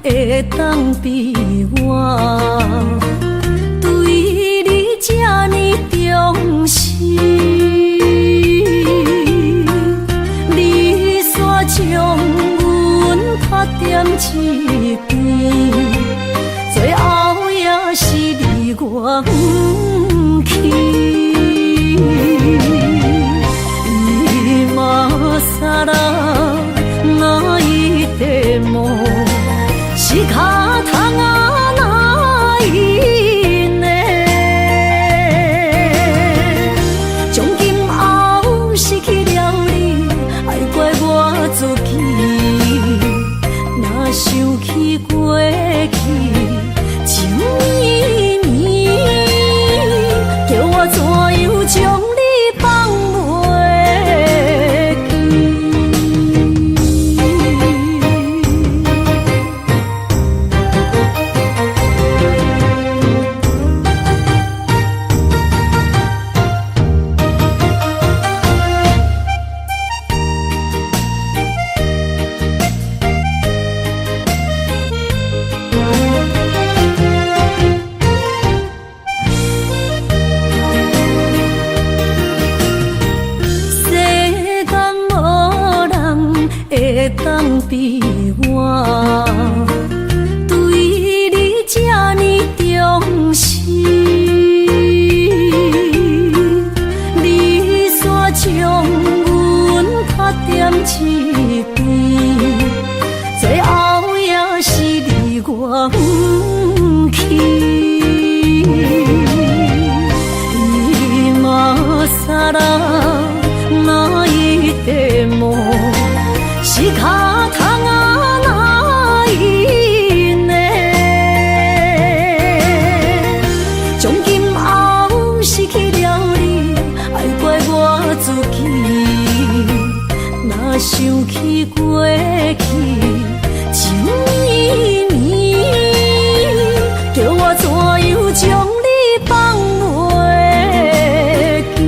会当比我对你这呢重视？你煞将阮拍点一边，最后也是你我不去。萨拉那一地梦，是卡通啊那一年，从今后失去了你，爱怪我自己，若想起过去情绵绵，叫我怎样将你放袂？当比我对你这呢重视，你煞将阮拍点一边，最后也是你我不去。伊嘛萨拉那一地梦。是卡通啊那一年，从今后失去了你，爱怪我自己，若想起过去情绵绵，叫我怎样将你放袂记？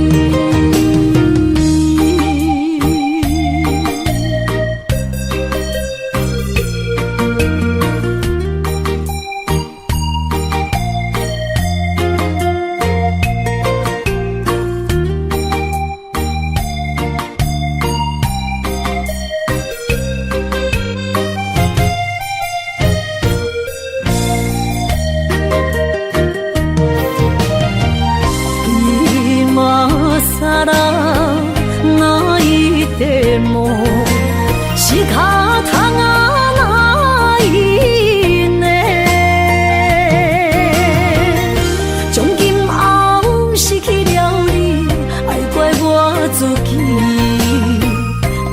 萨拉那一地梦，是卡通啊那一年，从今后失去了你，爱怪我自己，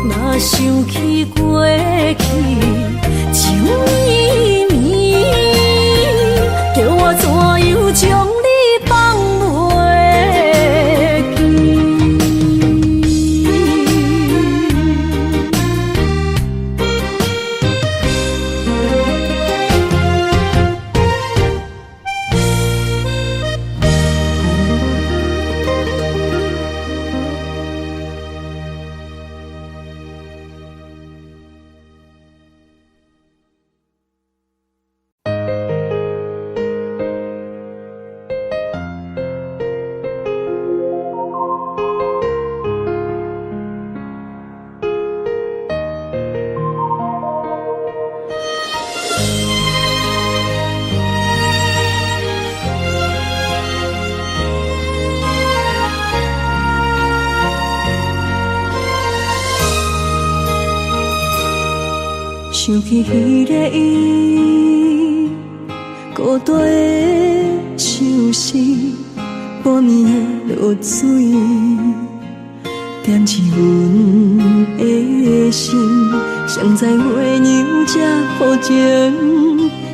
若想起过去情绵绵，叫我怎样将你放袂记？想起彼个伊，孤单的相思，半暝落水，点起阮的心。谁知月娘这好情，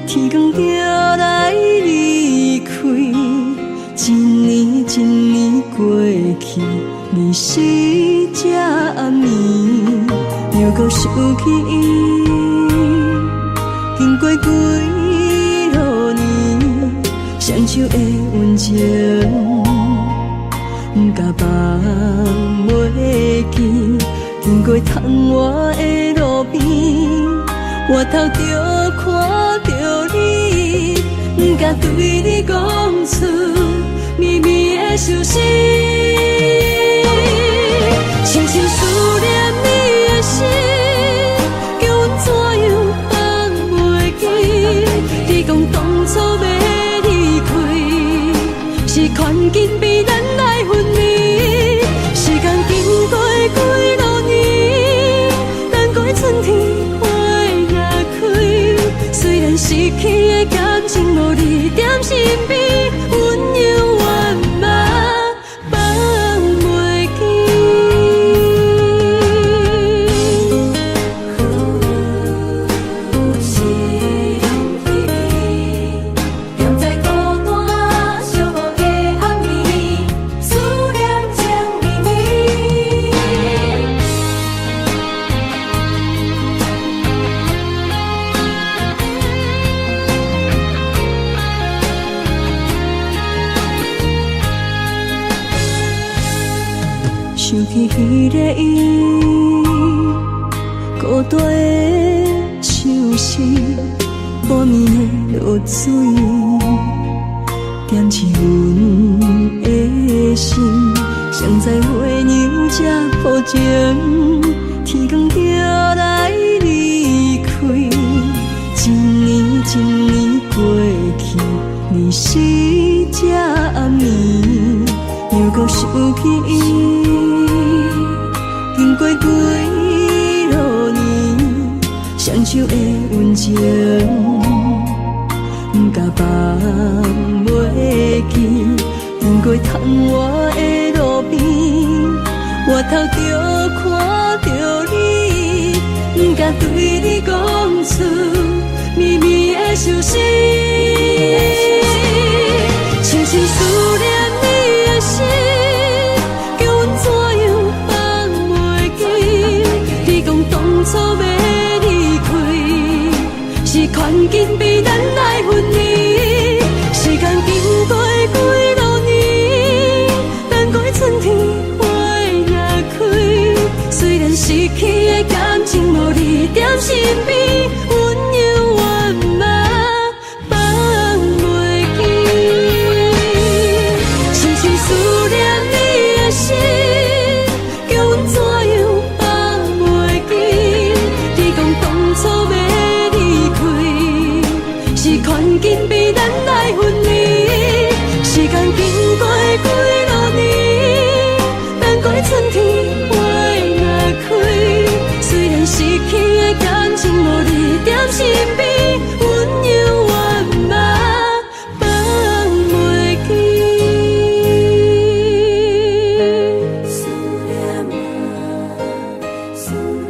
天光就来离开。一年一年过去，你是这暗暝，又搁想起伊。经过几落年，双手的温情，不敢放袂记。经过窗外的路边，我偷着看着你，不敢对你讲出秘密的伤心。深深思念你的心，叫阮怎样放袂记？你讲当初要离开，是权紧比咱来分离。时间经过几多年，等过春天花也开。虽然失去的感情无你踮身边，温柔圆满放袂记。是用离别，踮在孤单寂寞的暗暝，思念情绵绵。想起彼个伊，孤单的相思，半暝的落水，点起阮的心。谁知花娘这抱情，天光就来离开。一年一年过去，你是这暗暝，又搁想起伊。经过几多年，双手的温情，不敢放袂记。经过窗外的路边，我头就看着你，不敢对你讲出秘密的伤心。深深思念你的心，叫阮怎样放袂记？你讲当初要离开，是权紧比咱来分离。时间经过几多年，等过春天花也开。虽然失去的感情无你踮身边，温柔圆满放袂记。深深思念你的心，叫阮怎样放袂记？你讲当初要离开，是权紧比咱来分离。时间经过几多年，等过春天花也开。虽然失去的感情无你踮身边，温柔圆满放袂记。思念啊，思念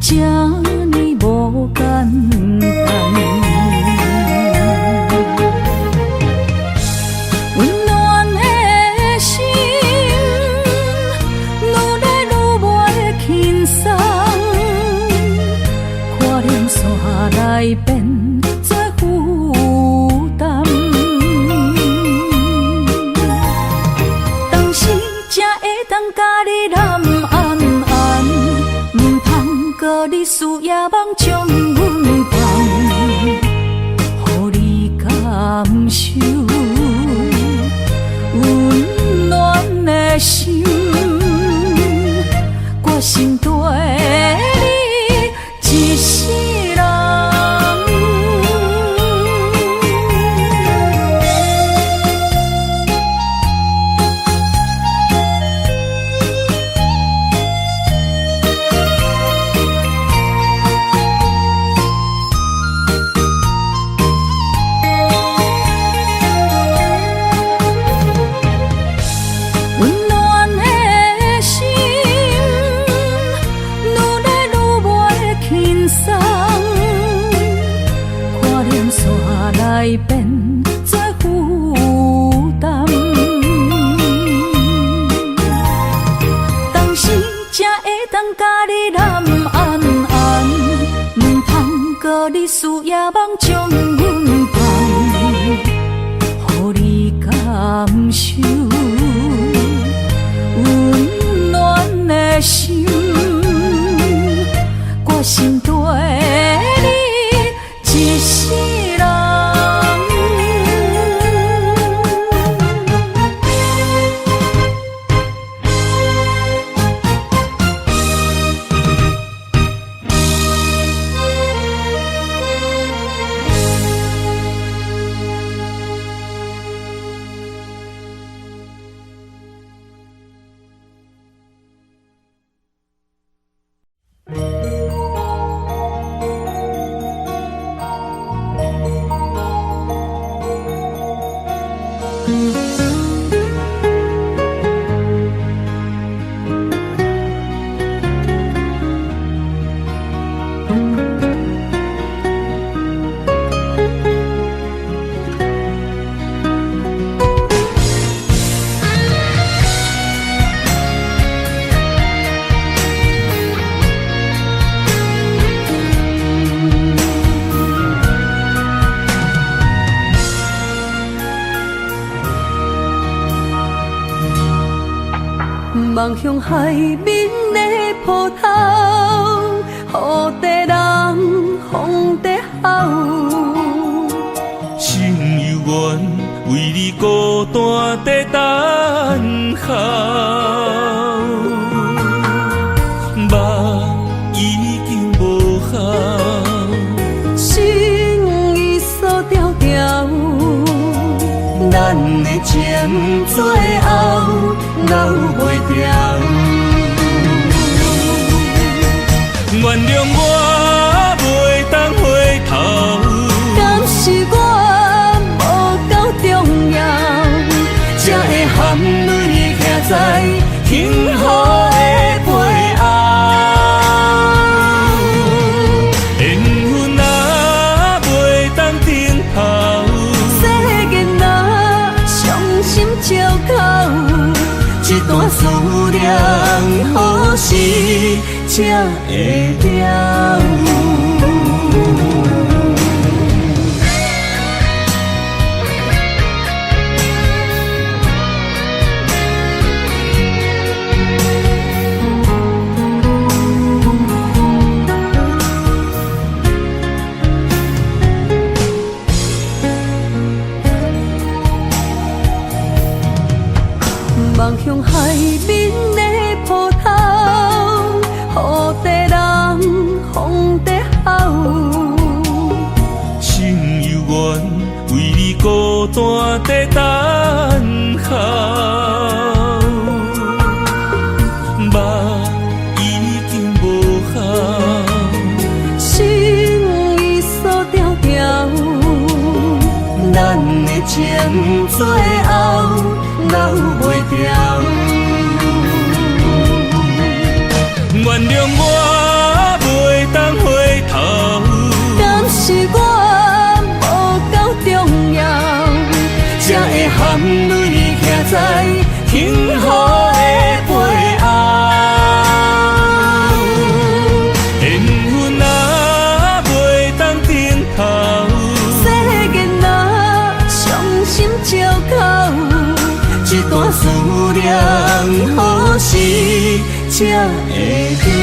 这呢无简单。温暖的心，愈来愈袂轻松，看连山来变作负担。当时才会当甲你揽安安，唔通搁你思夜梦将阮放，予你感受温暖的心，我心对你一世人。来变作负担，当时才会当甲你揽安安，唔通搁你思夜梦将阮放，予你感受温暖的心，我心对你一世人。望向海面的波涛，雨地人，风地吼。心犹原为你孤单在等候，梦已经无效，心已锁条条，咱的情最后留袂掉。原谅我袂当回头，敢是我无够重要，才会含泪徛在幸福的背后。缘分若袂当停靠，世间若伤心借口，一段思念何时才会了？望向海面的波涛，雨地人，风地吼。心犹原为你孤单在等候，梦已经无效，心已锁条条，咱的情最后留袂掉。原谅我袂量，何时才会了？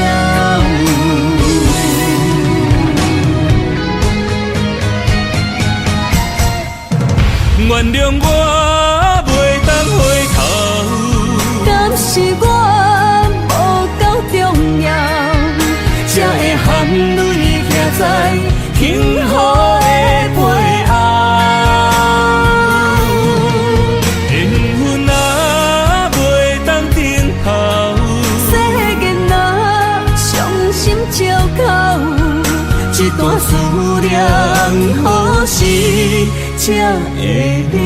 原谅我袂当回头，敢是我无够重要，才会含泪徛在幸福的背后？缘分啊袂当等候，世间啊伤心借口，一段思念何时才会了？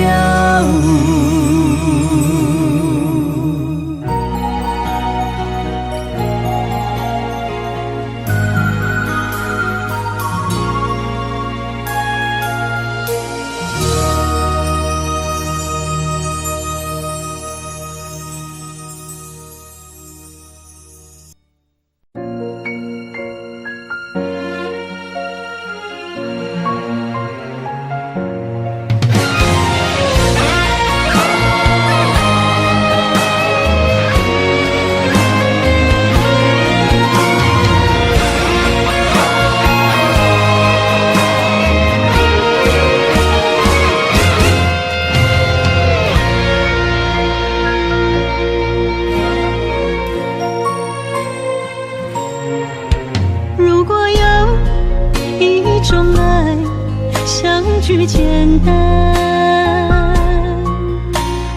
句简单，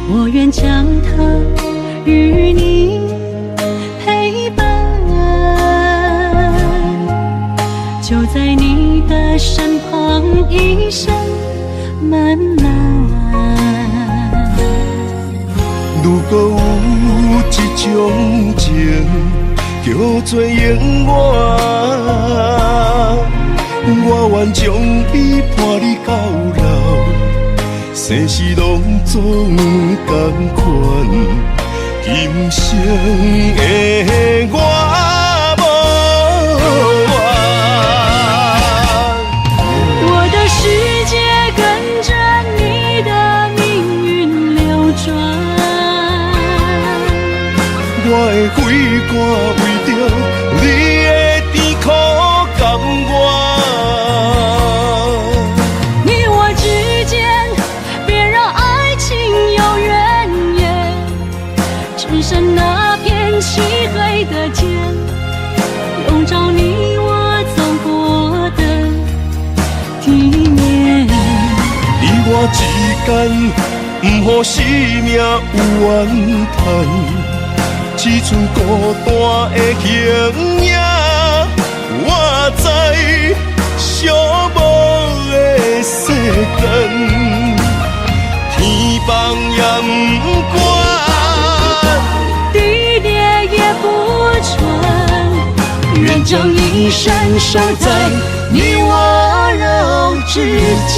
我愿将它与你陪伴，就在你的身旁，一生慢慢。如果有一种情叫做永远，我愿将伊伴你到老，生死拢总同款，今生的我无怨。我的世界跟着你的命运流转，我的血汗为着你的甜苦甘愿。那片漆黑的街，笼罩你我走过的地面。你我之间，不予生命有怨叹，只剩孤单的形影。我知寂寞的世间，天放也不管。愿将一生守在你我肉之间。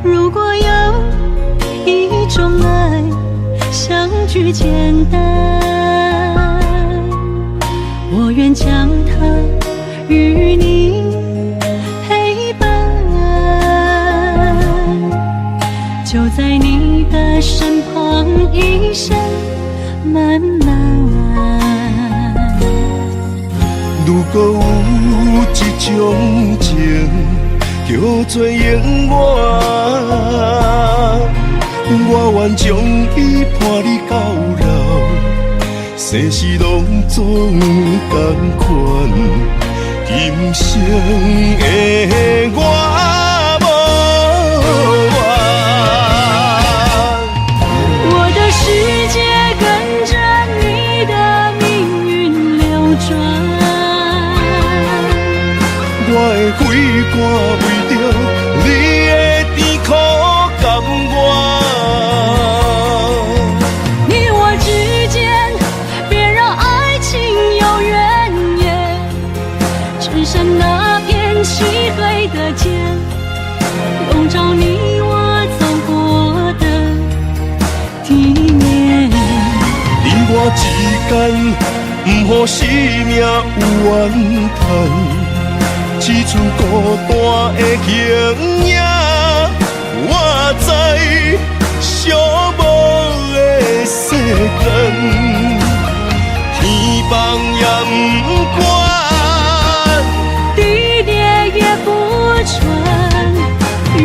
如果有一种爱，相聚简单，我愿将它与你陪伴，就在你的身旁，一生慢慢。如果有一种情叫做永远，我愿将伊伴你到老，生死拢总同款，今生的我无怨。我的世界跟着你的命运流转，我的血汗为着你的甜苦甘愿。你我之间，别让爱情有怨言，毋予生命有怨叹，只剩孤单的形影。我知寂寞的世间，天放也不管，地裂也不穿，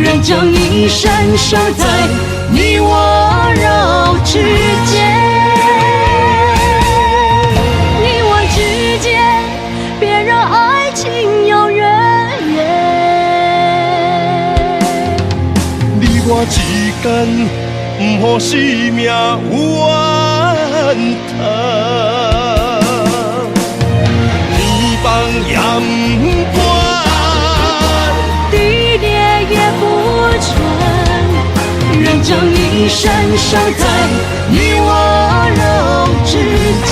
人将一生守在你我肉之间。你我之间，别让爱情有远你我之间，毋予生命有怨叹，天放也不管，地裂也不穿，人将一生守在你我肉之间。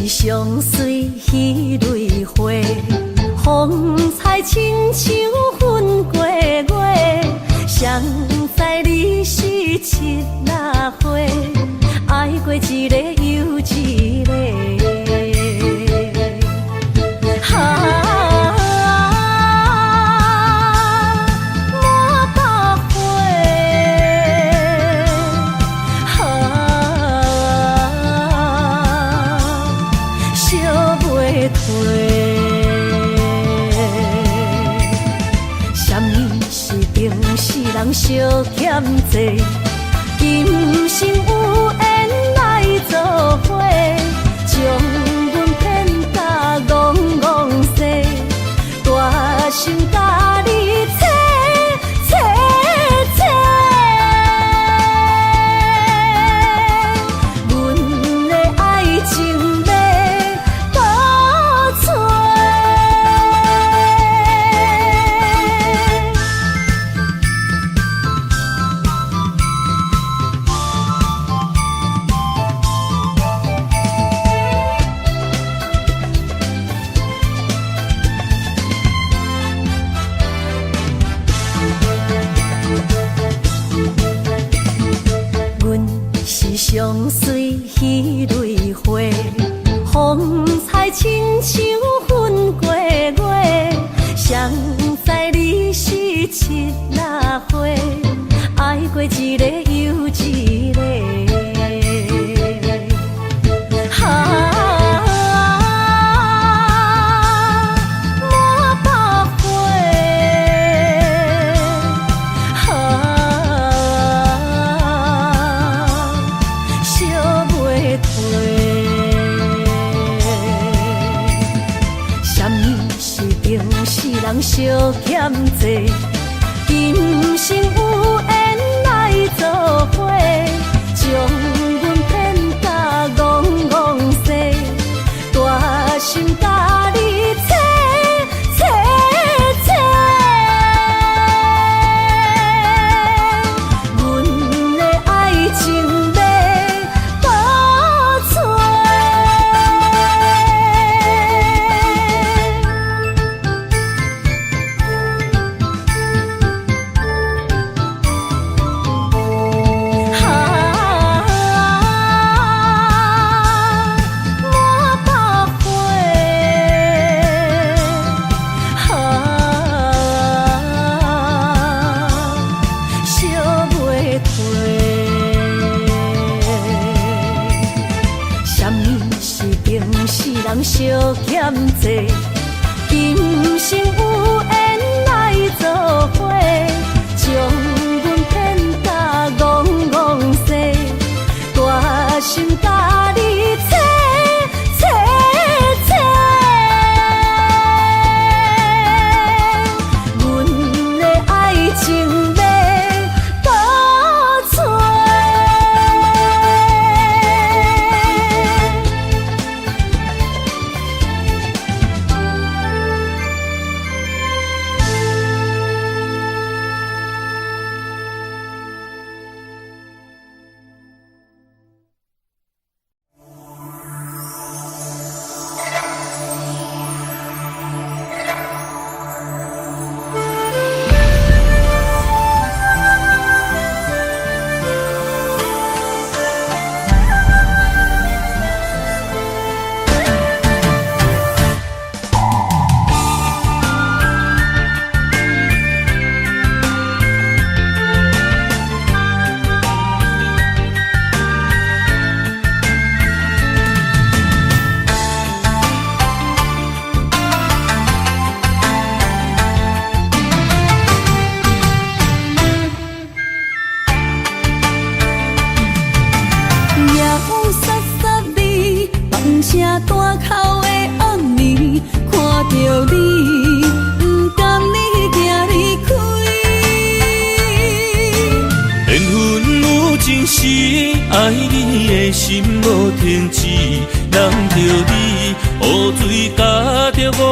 相随彼蕊花，风采亲像云过月。谁知你是七那花，爱过一个又一个。人相欠债，今生有缘来作伙，将阮骗甲戆戆西，大心甲你切切切，阮的爱情要倒找。相随彼蕊花，风采亲像云过月。谁知你是七那花，爱过一个又一个。人相欠债，今生有缘来作伙，将阮骗甲戆戆西，大心甲你切切切，阮的爱情要倒找。人相欠债，今生有缘来作伙，将阮骗甲戆戆西，大心甲你切切切，阮声大口的暗暝，看着你，不甘你行离开。缘分有真实，爱你的心无停止，揽着你，雨水加着我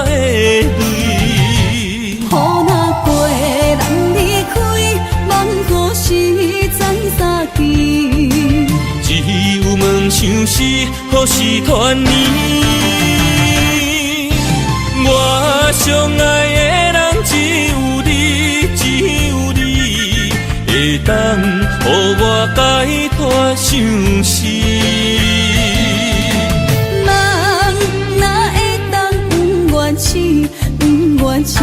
的泪。雨若过，人离开，望雨时知三更。只有梦想是，何时团圆？我相爱的人只有你，只有你，会当予我解脱相思。梦若会当不愿醒，不愿醒，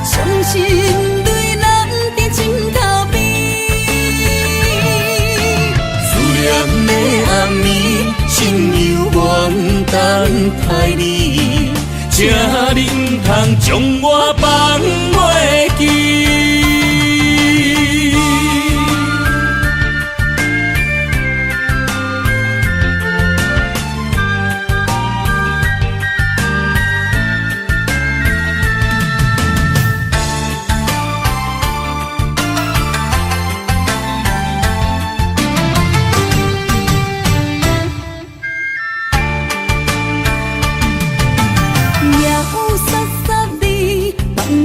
伤心对人伫枕头边。的暗暝，心犹原等待你，这你不通将我放袂记。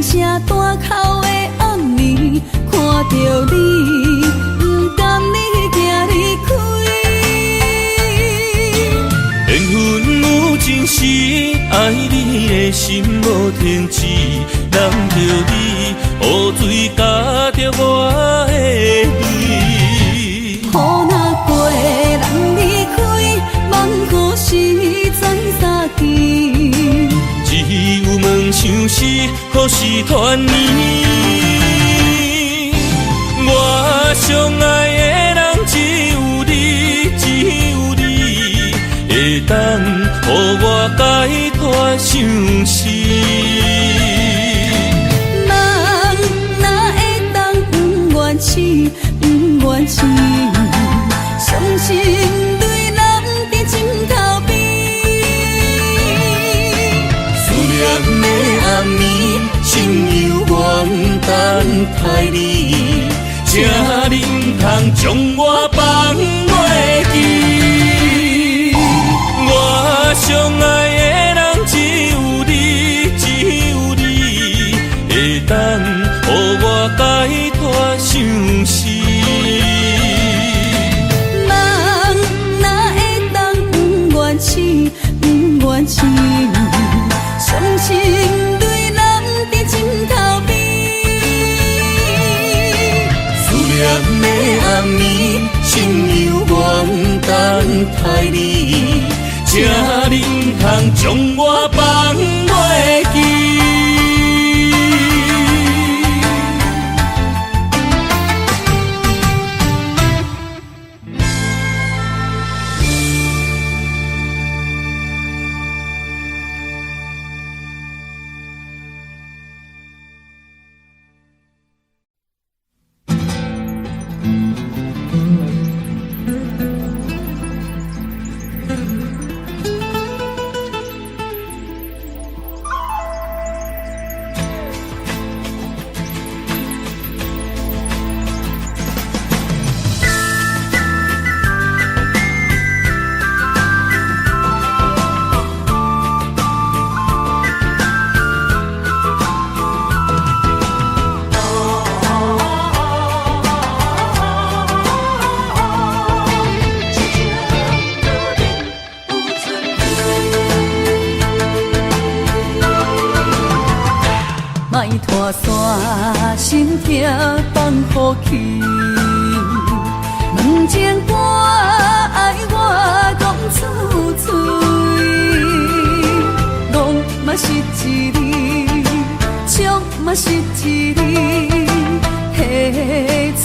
声大口的暗暝，看着你，不甘你行离开。缘分有真实，爱你的心无停止，揽着你，雨水加着我的泪。雨若过，人离开，望雨时知三更。只有梦想是，何时团圆？我相爱的人只有你，只有你，会当予我解脱相思。梦若会当不愿醒，不愿醒，伤心对人伫枕头边。的暗暝，心犹原等待你，这你不通将我放袂记。我相爱的人只有你，只有你，会当予我解脱相思。梦若会当不愿醒，不愿醒，伤心对人伫枕头边。思念的暗暝，心犹原等待你，这你不通将我放袂记。莫拖山，心痛放予去。问情歌爱我讲出嘴，戆嘛是一字，唱嘛是一字，写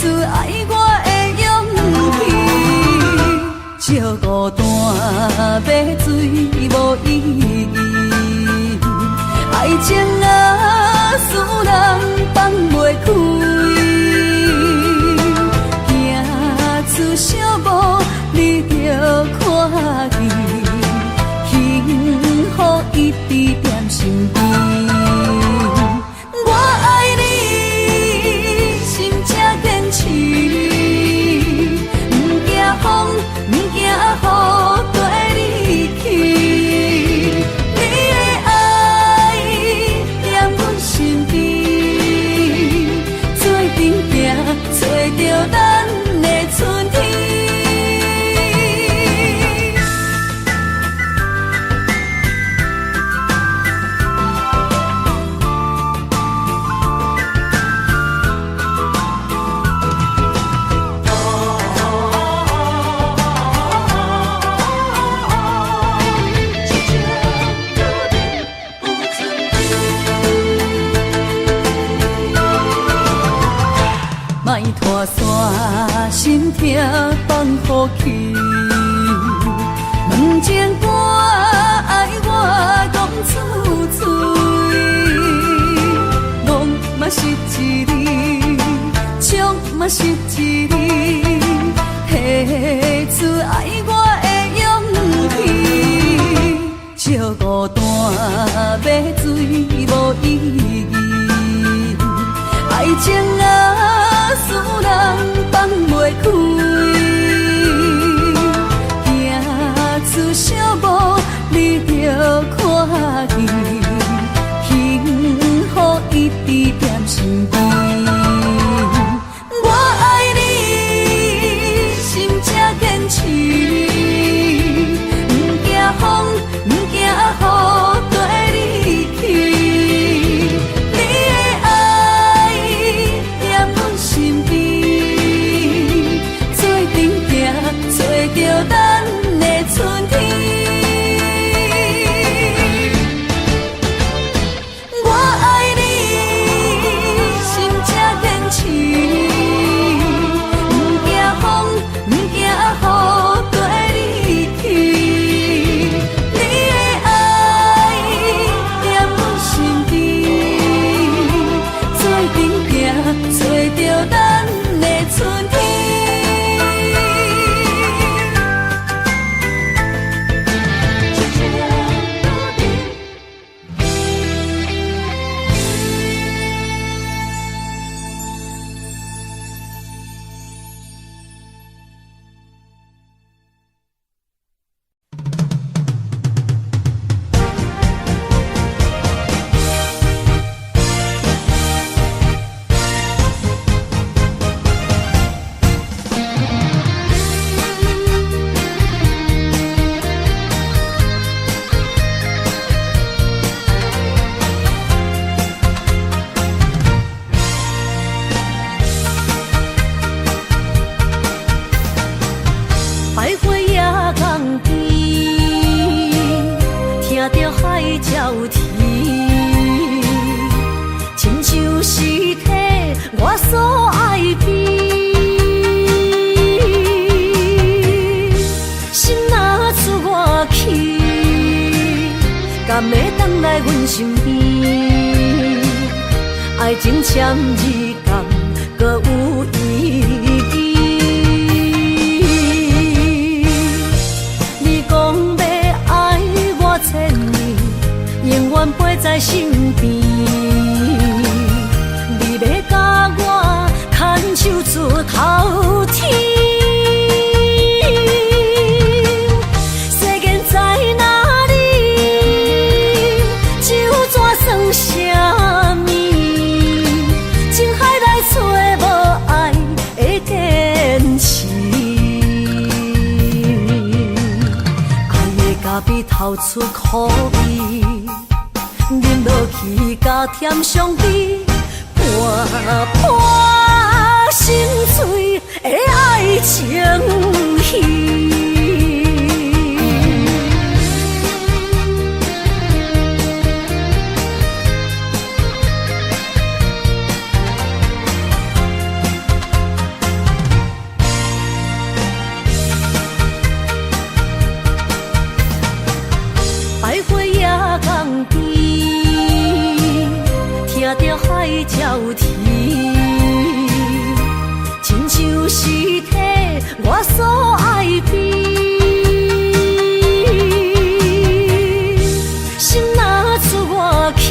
出爱我的勇气。照孤单要水无意义，爱情啊，使人放袂开，行出小步，你着看见。我失志，付出爱我的勇气，照孤单要水无意义，爱情啊，使人放袂开，行出小步，你着看见，幸福一直踮身边。爱情签字同，搁有意义。你讲要爱我千年，永远陪在身边。你要甲我牵手出头天。比透出苦味，饮落去甲甜相比，伴伴心碎的爱情戏。海鸟啼，亲像是体我所爱悲。心若出我去，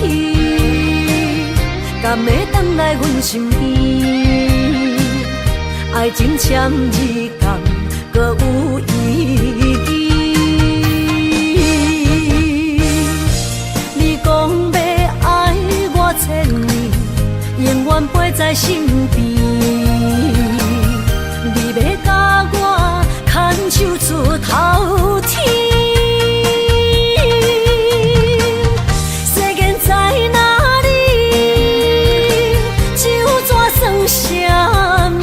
敢会回来阮身边？爱情签字同，搁有意义。你讲要爱我千年。永远陪在身边，你要甲我牵手出头天。世间在哪里？就怎算啥物？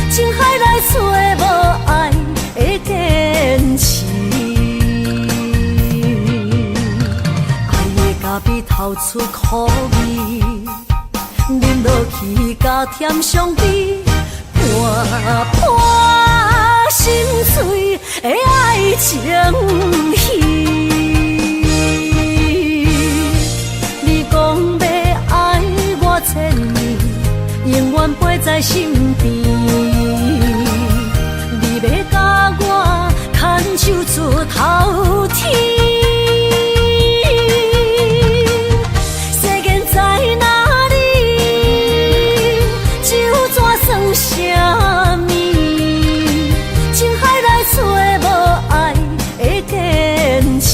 情海来找无爱的坚持，爱的咖比透出苦味。饮落去甲甜相比，伴伴心碎的爱情戏。你讲要爱我千年，永远陪在身边。你要甲我牵手出头天，世间在哪里，就怎算什么？情海来找无爱的坚持，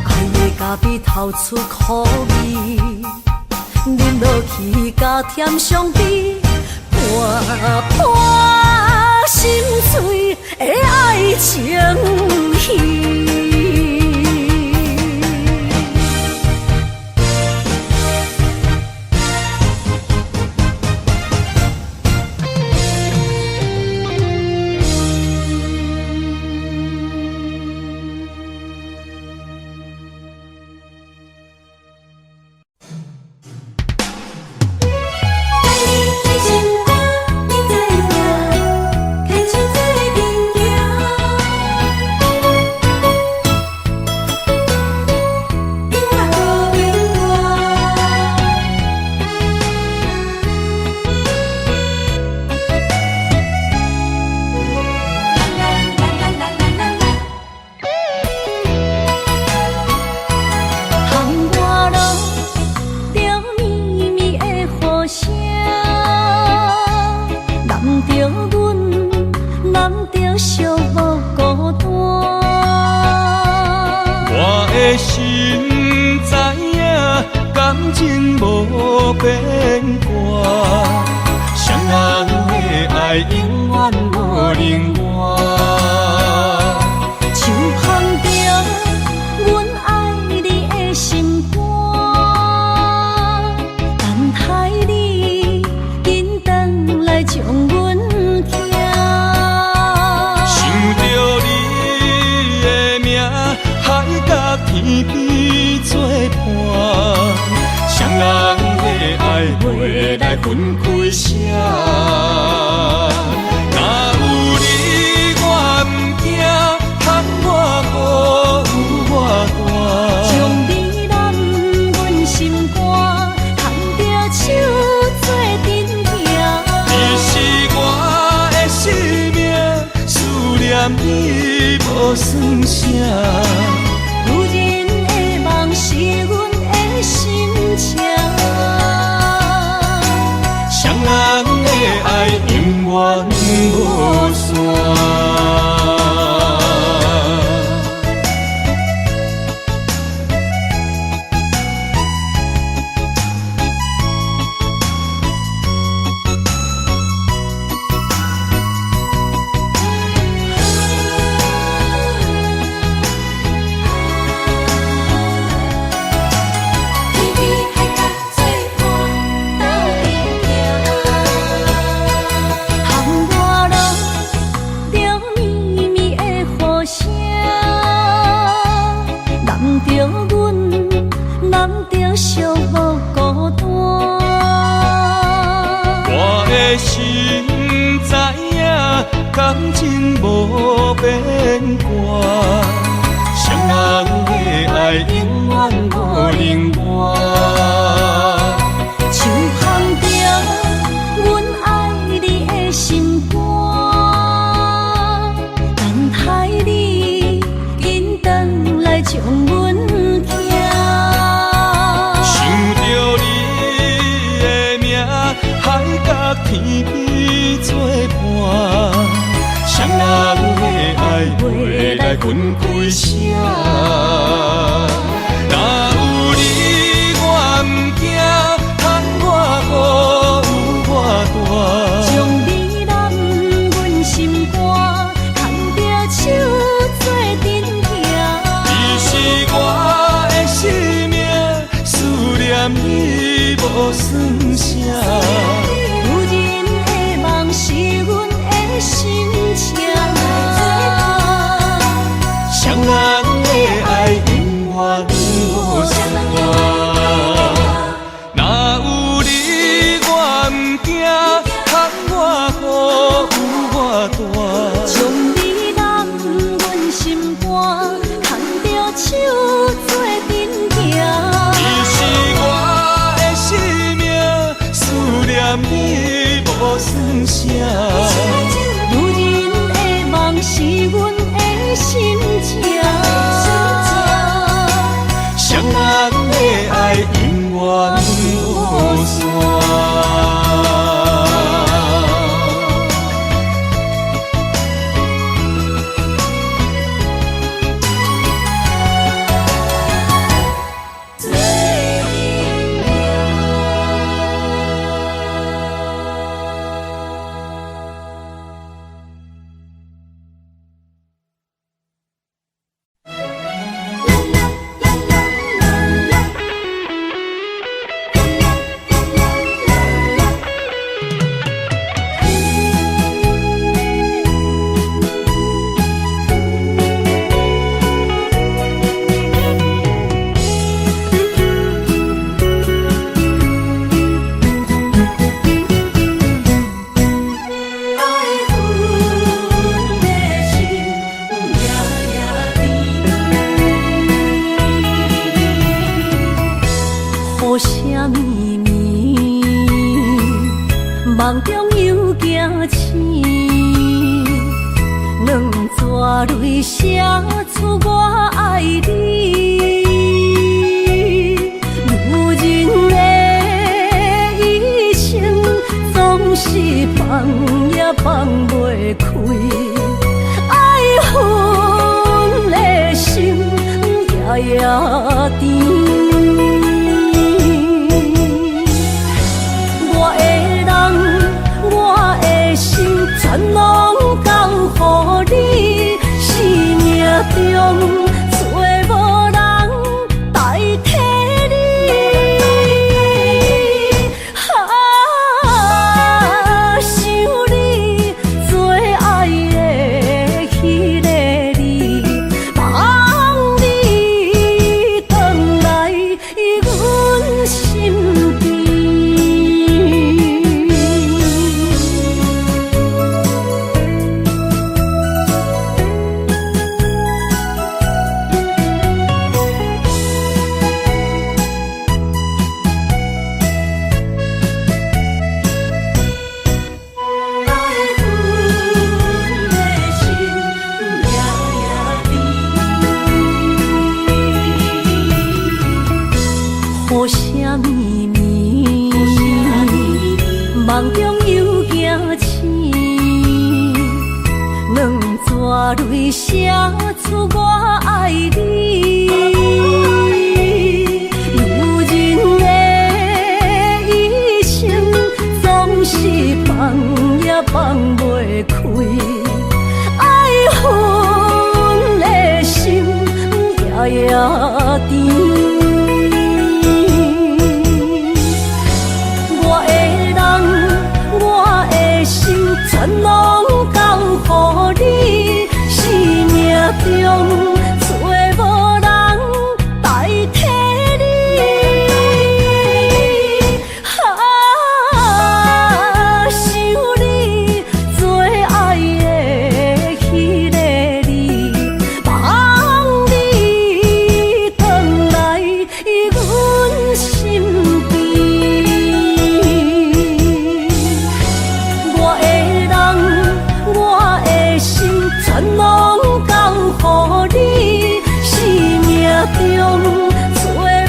爱的咖啡透出苦味，饮落去甲甜相比，破心碎的爱情戏。心知影，感情无变卦，双人的爱永远无冷漠。像捧着阮爱你的心肝，等待你紧回来将阮听。想着你的名，海角天边作伴，双人的爱袂来分开舍。若有你我不惊，通我孤有我大。将你揽阮心肝，牵着手做阵行。你是我的生命，思念你无算啥。有人的梦是阮的心情，双人的爱永远无散。心知影，感情无变卦，双人的爱永远无冷漠。像捧着阮爱你的心肝，等待你紧回来将阮听。想着你的名，海角天边作伴，双人的爱袂来分开舍。若有你我不惊，通我孤有我大。将你揽阮心肝，牵着手做阵行。你是我的生命，思念你无算啥。是阮的心情，双人的梦中又惊醒，两纸泪写出我爱你。女人的一生总是放也放袂开，爱恨的心夜夜甜。全拢交予你，生命中找无人代替你。想你最爱的迄个你，望你回来阮身边。雨声绵绵，梦中又惊醒，两纸泪写出我爱你。女人的一生总是放也放袂开，爱恨的心夜夜甜。全拢交予你，生命中找无人代替你。想你最爱的迄个你，望你回来阮身边。全拢交予你，生命中找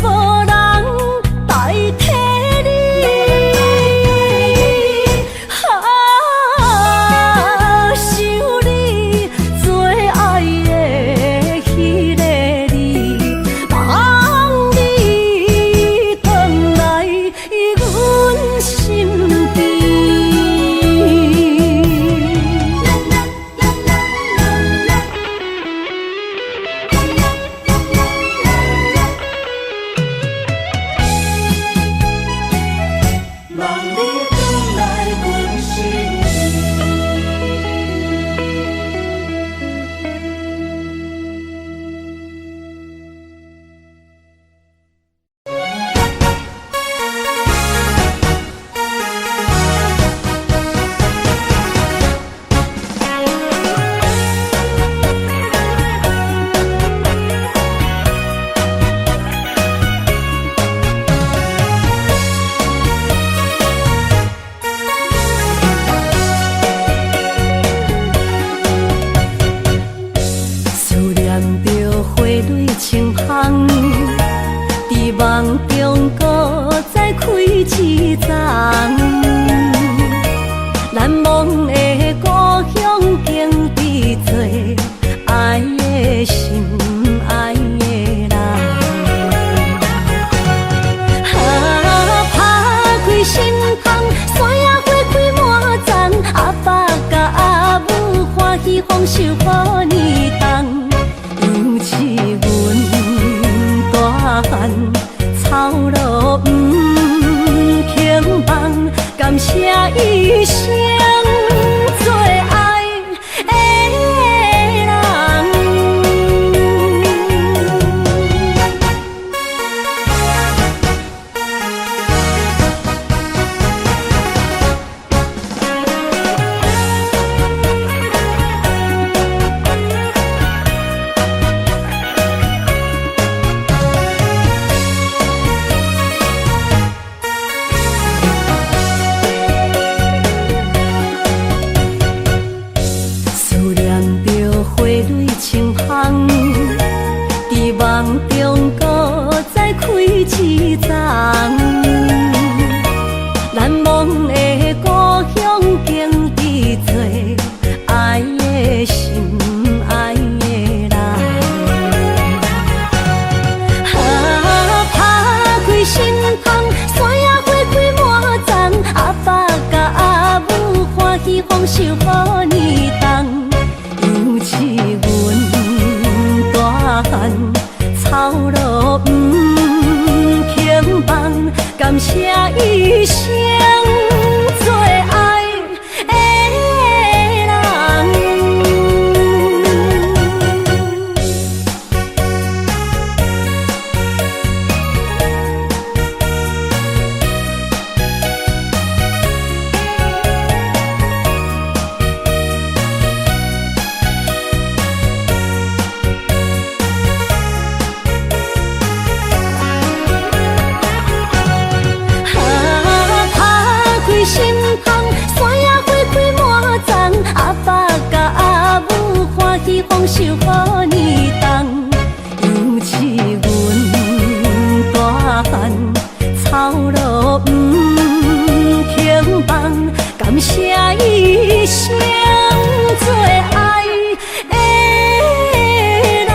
无人代替你。想你最爱的迄个你，望你回来阮身边。梦中搁再开一丛，难忘的故乡经历做爱的心爱的人。打开心窗，山野花开满丛，阿爸甲阿母欢喜丰收好年冬，尤其阮大汉。草路不轻放，感谢一生最爱的人。你丰收予你重，尤其阮大汉操劳不平凡，感谢一生做爱的人。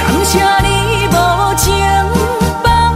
感谢你无情放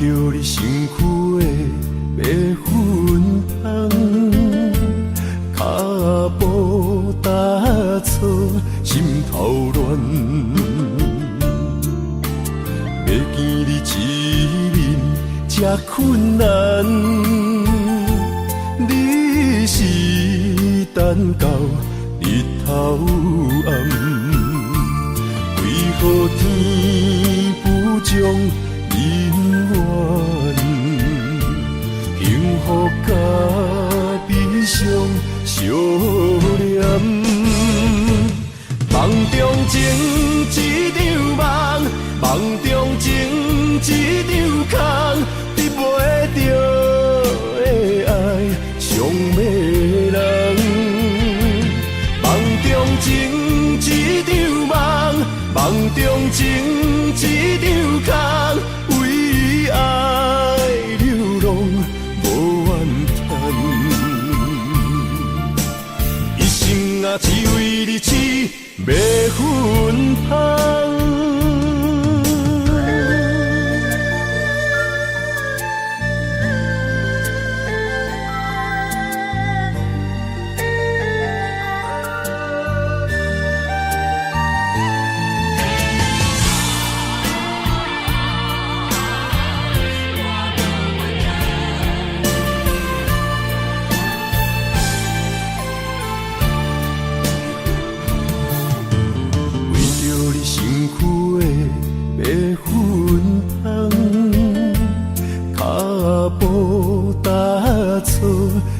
着你身躯的白粉香，脚步踏错，心头乱。要见你一面这困难，你是等到日头暗，为何天不将人缘，幸福甲悲伤相连，梦中情一场梦，梦中情一场空，得袂着的爱上迷人。梦中情一场梦，梦中情一场空。为爱流浪无怨叹，一生啊只为你痴迷魂香。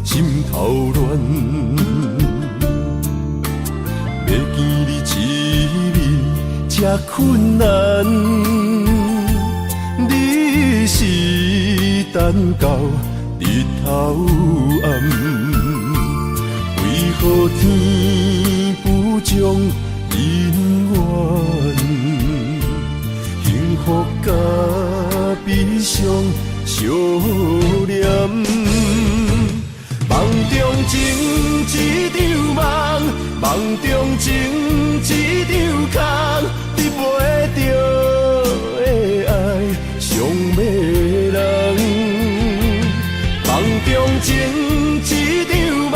心头乱，要见你一面这困难，你是等到日头暗，为何天不将人缘，幸福甲悲伤相连？梦中情一场梦，梦中情一场空，得袂着的爱上迷人。梦中情一场梦，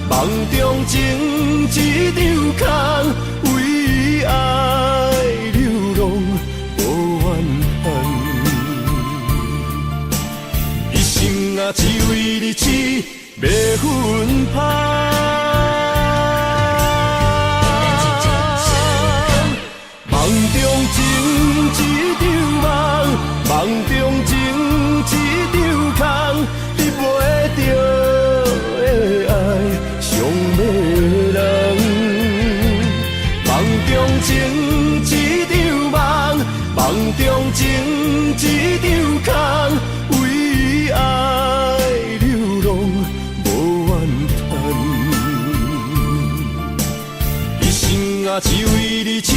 梦中情一场空，为爱流浪无怨叹，一生啊只为你痴迷魂香。梦中情一场梦，梦中情一场空，得袂着的爱上迷人。梦中情一场梦，梦中情一场空，为爱流浪无怨叹，一生啊只为你痴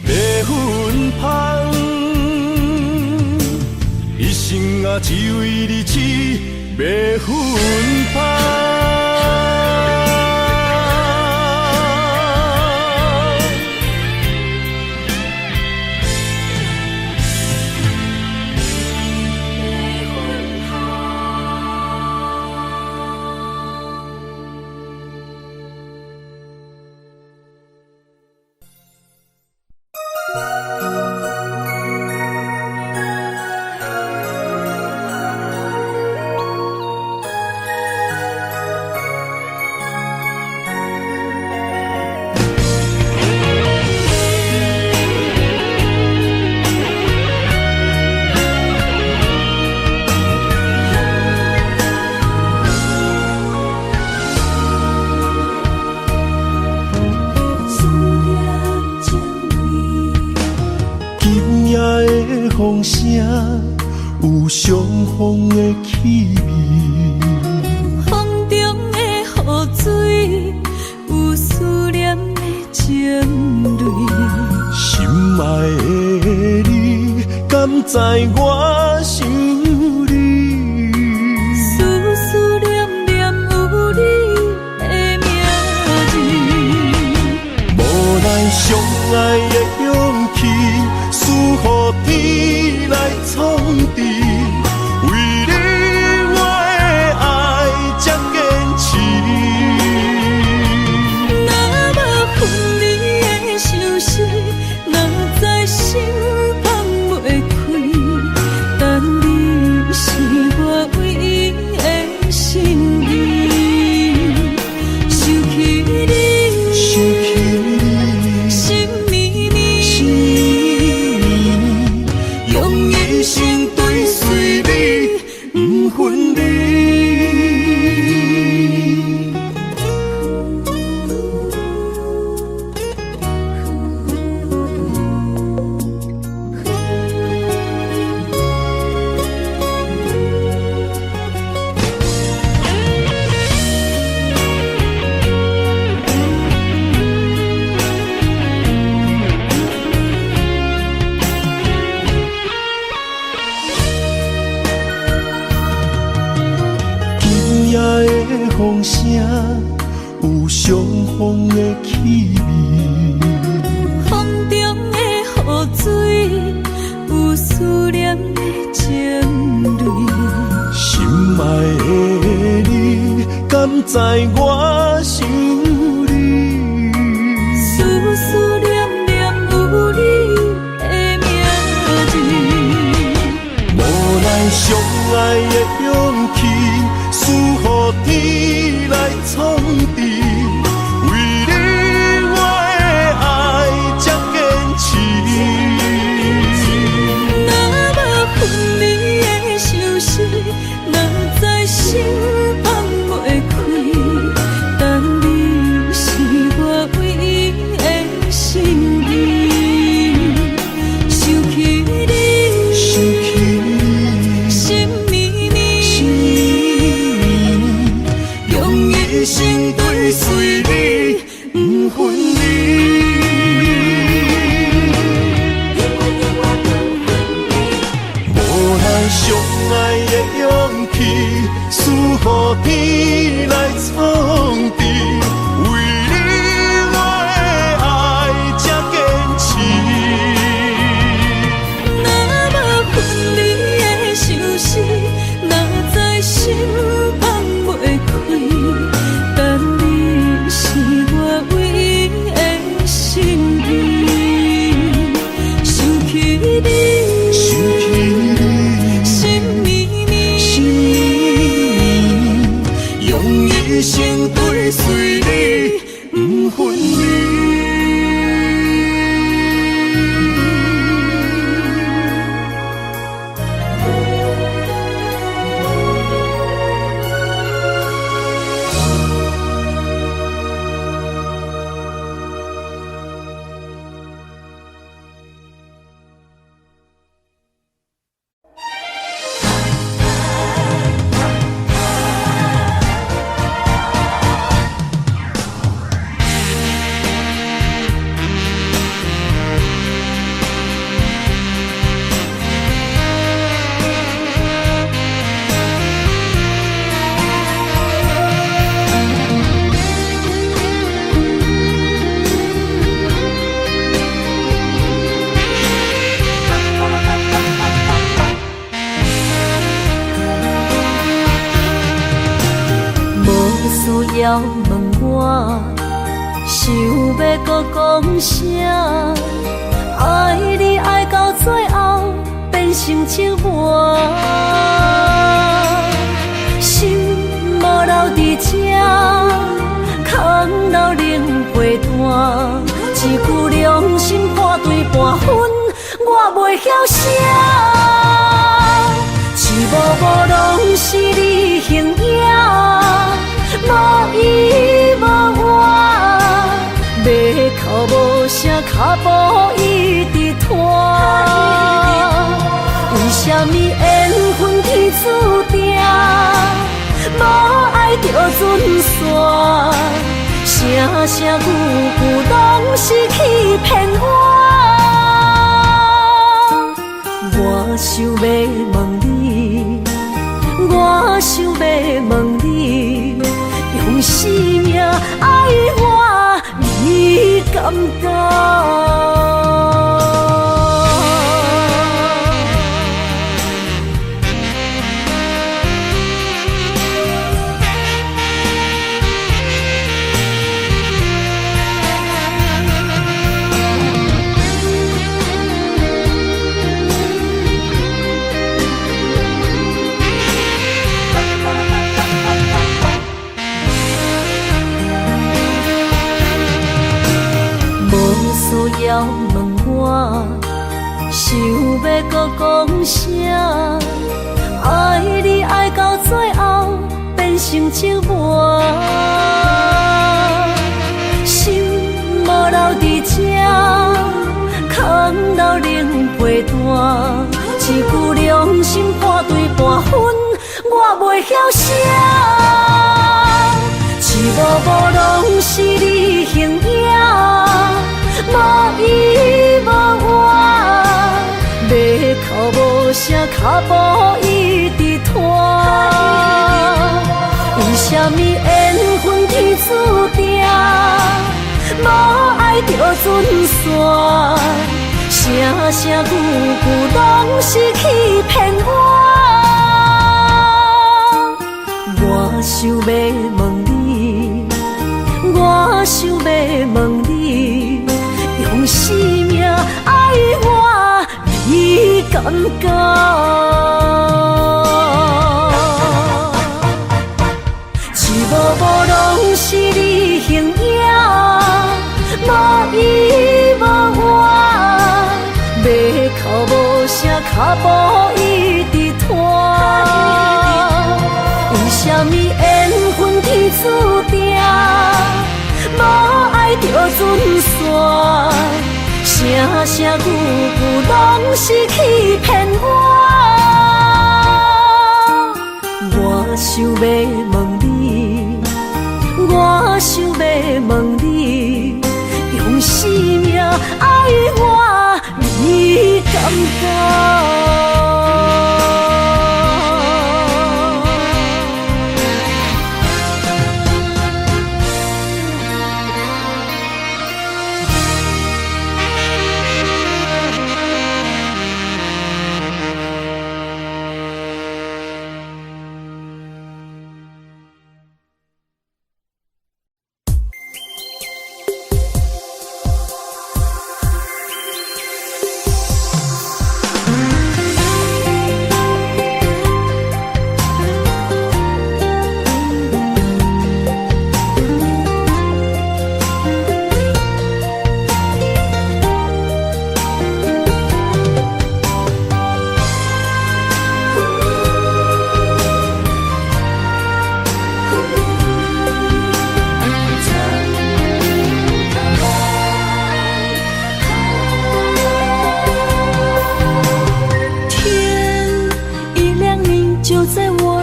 迷魂香，一生啊只为你痴迷魂香。风声，有相逢的气味。风中的雨水，有思念的情泪。心爱的你，敢知我想你？思思念念有你的名字。无咱相爱的勇气，赐予天来创治。为你我的爱才坚持。若无分离的相思，若在心放袂开。但你是我唯一的心意，想起你，心绵绵，用一生追随你，不分离。今夜的风声，有相逢的气味。风中的雨水，有思念的情泪。心爱的你，敢知我想你？思思念念有你的名字。无咱相爱的勇气，赐予天来创治。为你我的爱才坚持。若无分离的相思，若在心放袂开。但你是我唯一的心意，想起你，心绵绵，用一生追随你，不分离。无咱相爱的勇气，赐予天来创治。为你我的爱才坚持。若无分离的相思，若在心放袂开。但你是我唯一的心意，想起你，心绵绵，用一生追随你，不分离。需要问我，想要搁讲啥？爱你爱到最后变成寂寞，心无留伫这，空留冷陪伴。一句良心半对半分，我袂晓写。一幕幕拢是你形影，无依无我，要哭无声，脚步一直拖。什么缘分天注定，无爱就准线，声声句句拢是欺骗我。我想要问你，我想要问你，用生命爱我，你敢敢？要问我，想要搁讲啥？爱你爱到最后变成寂寞，心无留伫这，空留冷陪伴。一句良心半对半分，我袂晓写。一幕幕拢是你形影。无依无我，要哭无声，脚步一直拖。为什么缘分天注定，无爱就准线，声声句句拢是欺骗我。我想要问你，我想要问你。用生命爱我，你敢敢？一幕幕拢是你形影，无依无我，要哭无声，脚步一直拖。为什么缘分天注定？无爱就准线，声声句句拢是欺骗我。我想要问你，我想要问你，用生命爱我，你敢敢？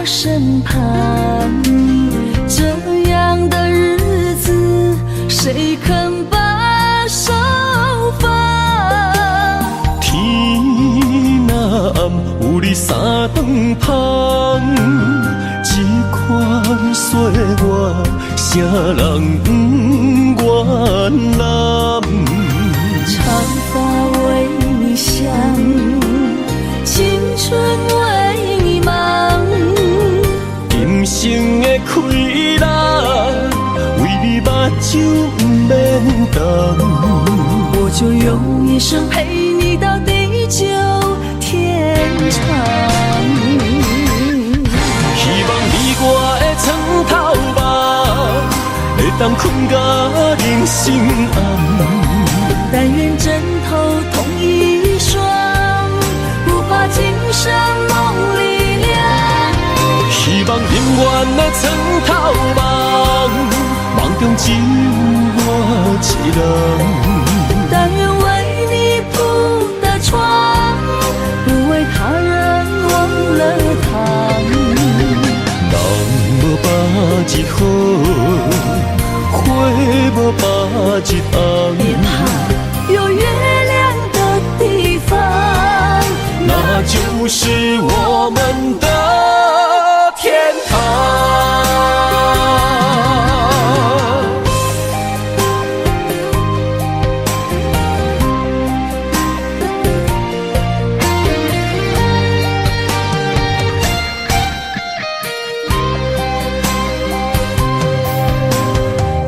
身旁，这样的日子谁肯把手放？天若暗，有你三顿香，这款岁月，谁人不原谅？长发为你香，青春为你忙。今生的快乐，为你目睭不免干。我就用一生陪你到地久天长。希望你我的床头梦，会当困到人生暗。但愿枕头同一双，不怕今生梦里凉。希望永远的床头梦，梦中只有我一人。但愿为你铺的床，不为他人一好，花无把一红。别怕，有月亮的地方，那就是我们的天堂。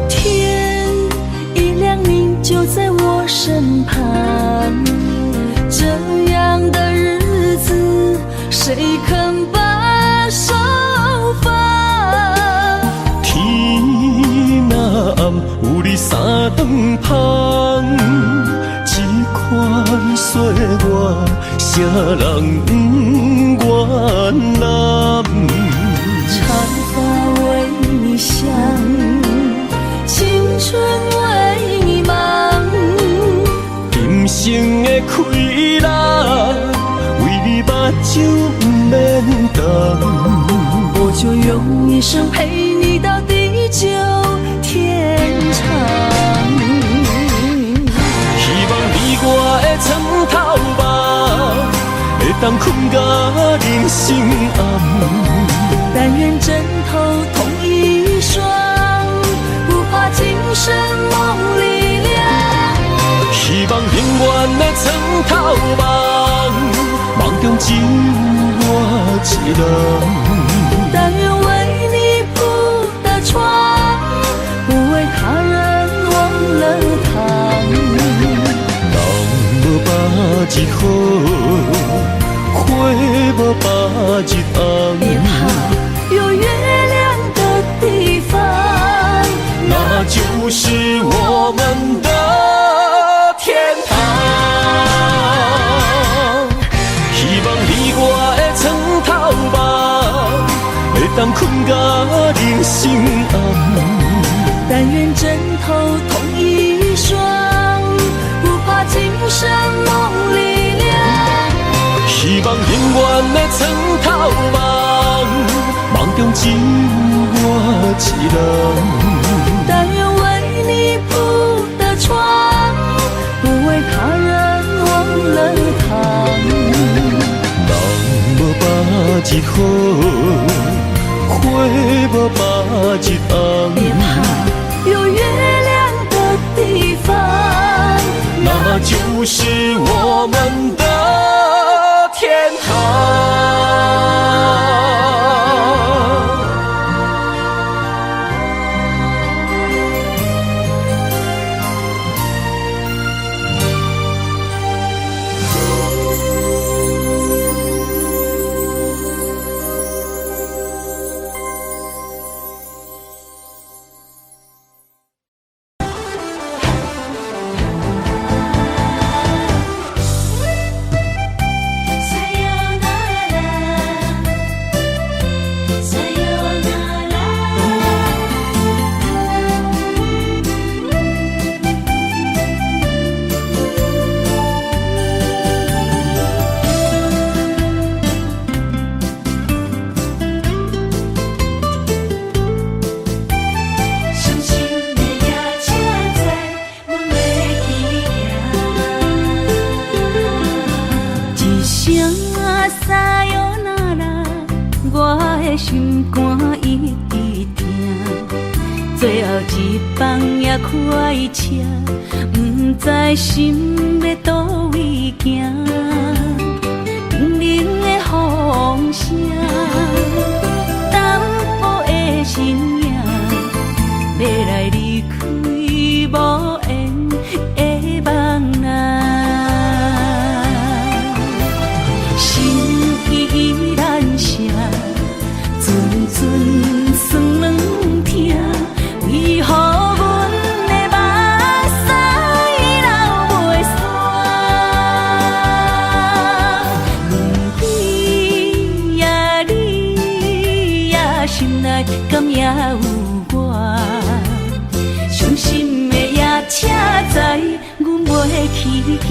天一亮，你就在我身旁。这样的日子，谁肯把手放？天若暗，有你三顿香，这款岁月，谁人不愿揽？长发为你香，青春为你忙。今生的快乐，为你目睭不免干。我就用一生陪你到地久天长。希望你我的床头梦，会当困到人生暗。但愿枕头同一双，不怕今生梦里凉。希望永远的床头梦，梦中只有我一人。但愿为你铺的床，不为他人忘了躺。人无把一好，花无把一红。别怕，有月亮的地方，那就是我们的天堂。希望你我的床头梦，会当困到人生暗。但愿枕头同一双，不怕今生梦里凉。希望永远的床头梦，梦中只有我一人。但愿为你铺的床，不为他人忘了躺。人无把一好，花无把一红。别怕，有月亮的地方，那就是我们的天堂。心肝一直疼，最后一放也开车，不知心要倒位行。冷冷的风声，淡薄的身影，要来离开无缘的梦啊，心依然声。阵阵酸软疼，为何阮的目屎流袂煞？不知呀你呀心内敢也有我？伤心的夜车载，阮袂去行。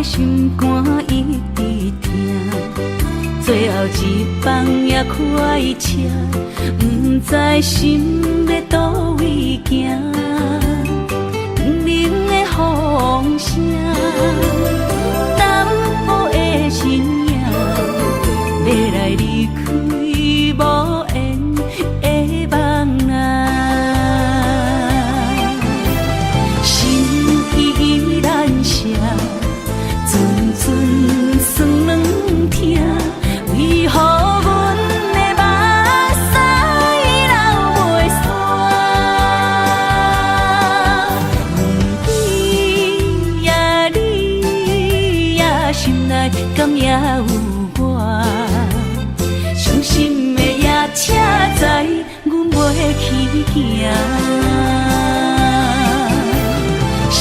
的心肝一直痛，最后一放也开车，不知心要倒位行，不明的风声，淡薄的身影，要来离开无缘的梦啊，心依然舍。阵阵酸软痛，为何阮的目屎流袂煞？问你呀，你呀，心内敢也有我？伤心的夜车载，阮袂去行。心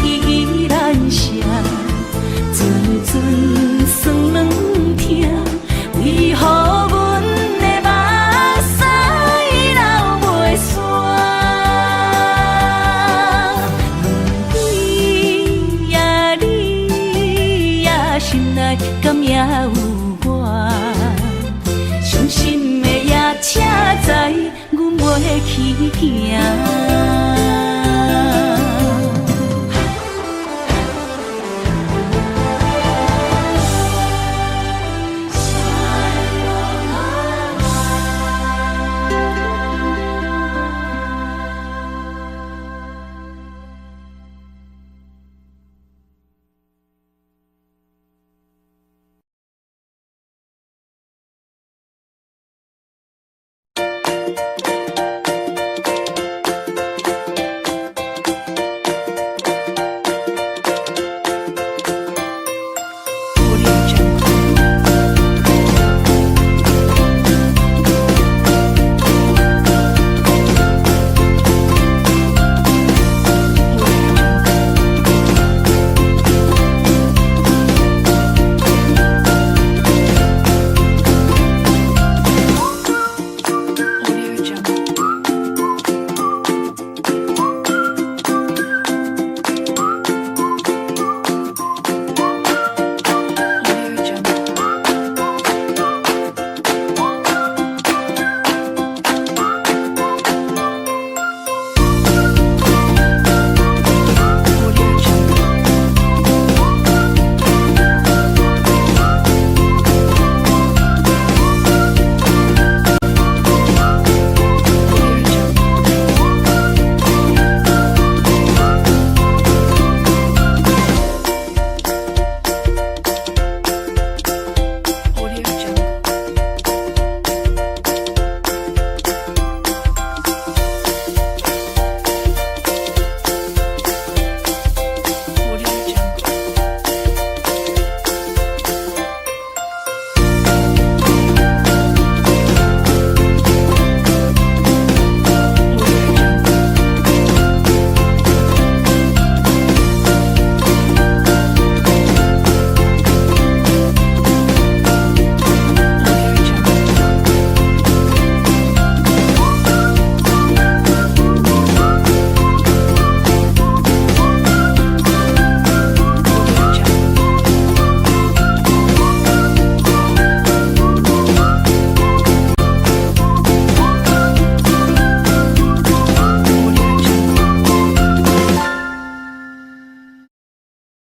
依然舍。阵阵酸软痛，为何阮的目屎流袂煞？问你呀，你呀，心内敢也有我？伤心的夜车载，阮袂去行。